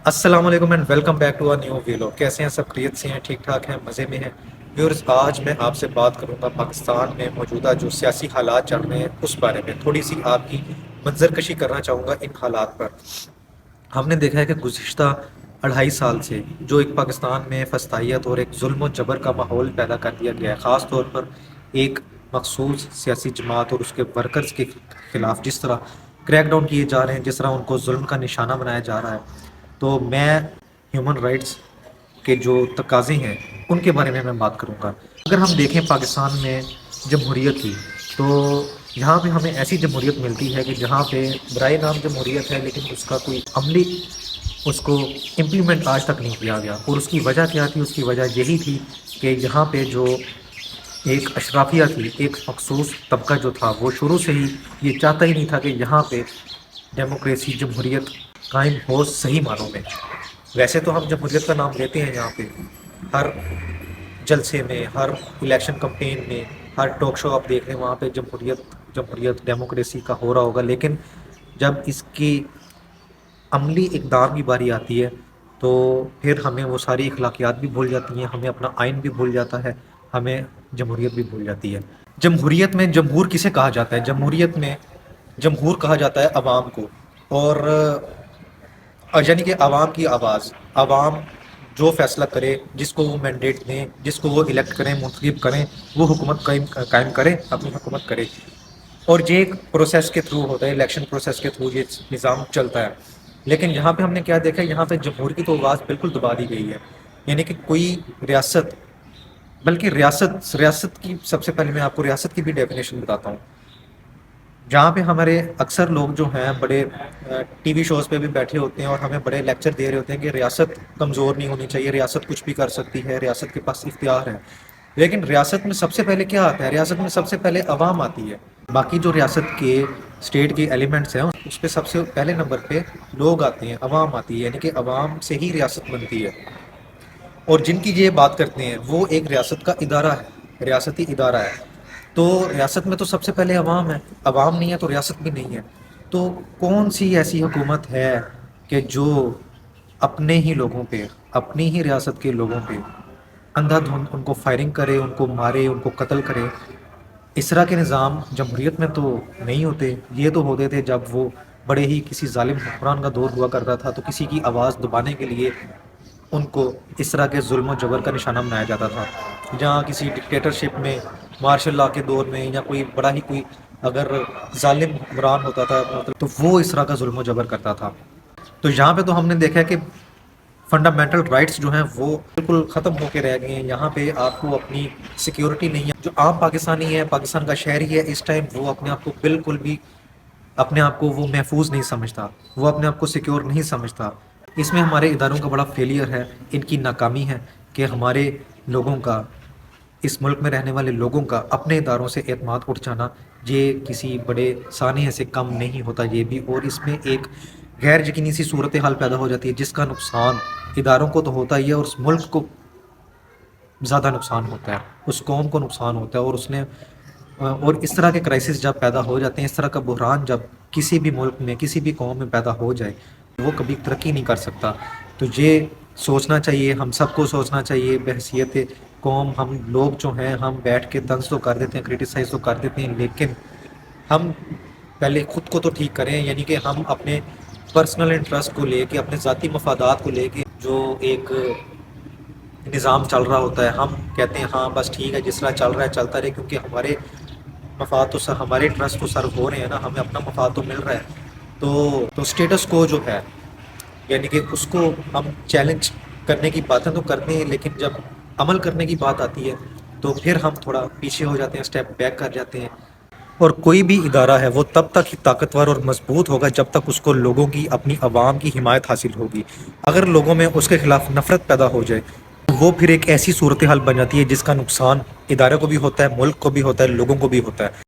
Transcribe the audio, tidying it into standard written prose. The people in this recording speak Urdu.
السلام علیکم and welcome back to new value. کیسے ہیں سب؟ خیریت سے ہیں؟ ٹھیک ٹھاک ہیں؟ مزے میں ہیں؟ ویورز، آج میں آپ سے بات کروں گا پاکستان میں موجودہ جو سیاسی حالات چل رہے ہیں اس بارے میں تھوڑی سی آپ کی منظر کشی کرنا چاہوں گا ان حالات پر. ہم نے دیکھا ہے کہ گزشتہ 2.5 سال سے جو ایک پاکستان میں فسطائیت اور ایک ظلم و جبر کا ماحول پیدا کر دیا گیا ہے، خاص طور پر ایک مخصوص سیاسی جماعت اور اس کے ورکرز کے خلاف جس طرح کریک ڈاؤن کیے جا رہے ہیں، جس طرح ان کو ظلم کا نشانہ بنایا جا رہا ہے. تو میں ہیومن رائٹس کے جو تقاضے ہیں ان کے بارے میں بات کروں گا. اگر ہم دیکھیں پاکستان میں جمہوریت کی، تو یہاں پہ ہمیں ایسی جمہوریت ملتی ہے کہ جہاں پہ برائے نام جمہوریت ہے، لیکن اس کا کوئی عملی اس کو امپلیمنٹ آج تک نہیں کیا گیا. اور اس کی وجہ کیا تھی؟ اس کی وجہ یہی تھی کہ یہاں پہ جو ایک اشرافیہ تھی، ایک مخصوص طبقہ جو تھا، وہ شروع سے ہی یہ چاہتا ہی نہیں تھا کہ یہاں پہ ڈیموکریسی، جمہوریت قائم ہو صحیح معنوں میں. ویسے تو ہم جمہوریت کا نام لیتے ہیں یہاں پہ ہر جلسے میں، ہر الیکشن کمپین میں، ہر ٹاک شو آپ دیکھ رہے ہیں وہاں پہ جمہوریت جمہوریت ڈیموکریسی کا ہو رہا ہوگا. لیکن جب اس کی عملی اقدام کی باری آتی ہے تو پھر ہمیں وہ ساری اخلاقیات بھی بھول جاتی ہیں، ہمیں اپنا آئین بھی بھول جاتا ہے، ہمیں جمہوریت بھی بھول جاتی ہے. جمہوریت میں جمہور کسے کہا جاتا ہے؟ جمہوریت میں جمہور کہا جاتا ہے عوام کو. اور یعنی کہ عوام کی آواز، عوام جو فیصلہ کرے، جس کو وہ مینڈیٹ دیں، جس کو وہ الیکٹ کریں، منتخب کریں، وہ حکومت قائم کرے، اپنی حکومت کرے. اور یہ ایک پروسیس کے تھرو ہوتا ہے، الیکشن پروسیس کے تھرو یہ نظام چلتا ہے. لیکن یہاں پہ ہم نے کیا دیکھا ہے؟ یہاں پہ جمہور کی تو آواز بالکل دبا دی گئی ہے. یعنی کہ کوئی ریاست، بلکہ ریاست کی سب سے پہلے میں آپ کو ریاست کی بھی ڈیفینیشن بتاتا ہوں. جہاں پہ ہمارے اکثر لوگ جو ہیں بڑے ٹی وی شوز پہ بھی بیٹھے ہوتے ہیں اور ہمیں بڑے لیکچر دے رہے ہوتے ہیں کہ ریاست کمزور نہیں ہونی چاہیے، ریاست کچھ بھی کر سکتی ہے، ریاست کے پاس اختیار ہے. لیکن ریاست میں سب سے پہلے کیا آتا ہے؟ ریاست میں سب سے پہلے عوام آتی ہے. باقی جو ریاست کے اسٹیٹ کے ایلیمنٹس ہیں اس پہ سب سے پہلے نمبر پہ لوگ آتے ہیں، عوام آتی ہے. یعنی کہ عوام سے ہی ریاست بنتی ہے. اور جن کی یہ بات کرتے ہیں وہ ایک ریاست کا ادارہ ہے، ریاستی ادارہ ہے. تو ریاست میں تو سب سے پہلے عوام ہے، عوام نہیں ہے تو ریاست بھی نہیں ہے. تو کون سی ایسی حکومت ہے کہ جو اپنے ہی لوگوں پہ، اپنی ہی ریاست کے لوگوں پہ اندھا دھند ان کو فائرنگ کرے، ان کو مارے، ان کو قتل کرے؟ اس طرح کے نظام جمہوریت میں تو نہیں ہوتے. یہ تو ہوتے تھے جب وہ بڑے ہی کسی ظالم حکمران کا دور ہوا کرتا تھا، تو کسی کی آواز دبانے کے لیے ان کو اس طرح کے ظلم و جبر کا نشانہ بنایا جاتا تھا. جہاں کسی ڈکٹیٹرشپ میں، مارشل لا کے دور میں، یا کوئی بڑا ہی کوئی اگر ظالم حکمران ہوتا تھا تو وہ اس طرح کا ظلم و جبر کرتا تھا. تو یہاں پہ تو ہم نے دیکھا ہے کہ فنڈامنٹل رائٹس جو ہیں وہ بالکل ختم ہو کے رہ گئے ہیں. یہاں پہ آپ کو اپنی سیکیورٹی نہیں ہے. جو عام پاکستانی ہے، پاکستان کا شہری ہے، اس ٹائم وہ اپنے آپ کو بالکل بھی، اپنے آپ کو وہ محفوظ نہیں سمجھتا، وہ اپنے آپ کو سیکیور نہیں سمجھتا. اس میں ہمارے اداروں کا بڑا فیلئر ہے، ان کی ناکامی ہے کہ ہمارے لوگوں کا، اس ملک میں رہنے والے لوگوں کا اپنے اداروں سے اعتماد اٹھ جانا یہ کسی بڑے سانحے سے کم نہیں ہوتا. یہ بھی، اور اس میں ایک غیر یقینی سی صورتحال پیدا ہو جاتی ہے جس کا نقصان اداروں کو تو ہوتا ہی ہے، اور اس ملک کو زیادہ نقصان ہوتا ہے، اس قوم کو نقصان ہوتا ہے. اور اس طرح کے کرائسس جب پیدا ہو جاتے ہیں، اس طرح کا بحران جب کسی بھی ملک میں، کسی بھی قوم میں پیدا ہو جائے، وہ کبھی ترقی نہیں کر سکتا. تو یہ سوچنا چاہیے، ہم سب کو سوچنا چاہیے بحیثیت قوم. ہم لوگ جو ہیں ہم بیٹھ کے طنز تو کر دیتے ہیں، کرٹیسائز تو کر دیتے ہیں، لیکن ہم پہلے خود کو تو ٹھیک کریں. یعنی کہ ہم اپنے پرسنل انٹرسٹ کو لے کے، اپنے ذاتی مفادات کو لے کے جو ایک نظام چل رہا ہوتا ہے، ہم کہتے ہیں ہاں بس ٹھیک ہے، جس طرح چل رہا ہے چلتا رہے، کیونکہ ہمارے مفاد تو سر، ہمارے انٹرسٹ تو سرو ہو رہے ہیں نا، ہمیں اپنا مفاد تو مل رہا ہے. تو اسٹیٹس کو جو ہے، یعنی کہ اس کو ہم چیلنج کرنے کی باتیں تو کرتے ہیں، لیکن جب عمل کرنے کی بات آتی ہے تو پھر ہم تھوڑا پیچھے ہو جاتے ہیں، اسٹیپ بیک کر جاتے ہیں. اور کوئی بھی ادارہ ہے وہ تب تک ہی طاقتور اور مضبوط ہوگا جب تک اس کو لوگوں کی، اپنی عوام کی حمایت حاصل ہوگی. اگر لوگوں میں اس کے خلاف نفرت پیدا ہو جائے تو وہ پھر ایک ایسی صورتحال بن جاتی ہے جس کا نقصان ادارے کو بھی ہوتا ہے، ملک کو بھی ہوتا ہے، لوگوں کو بھی ہوتا ہے.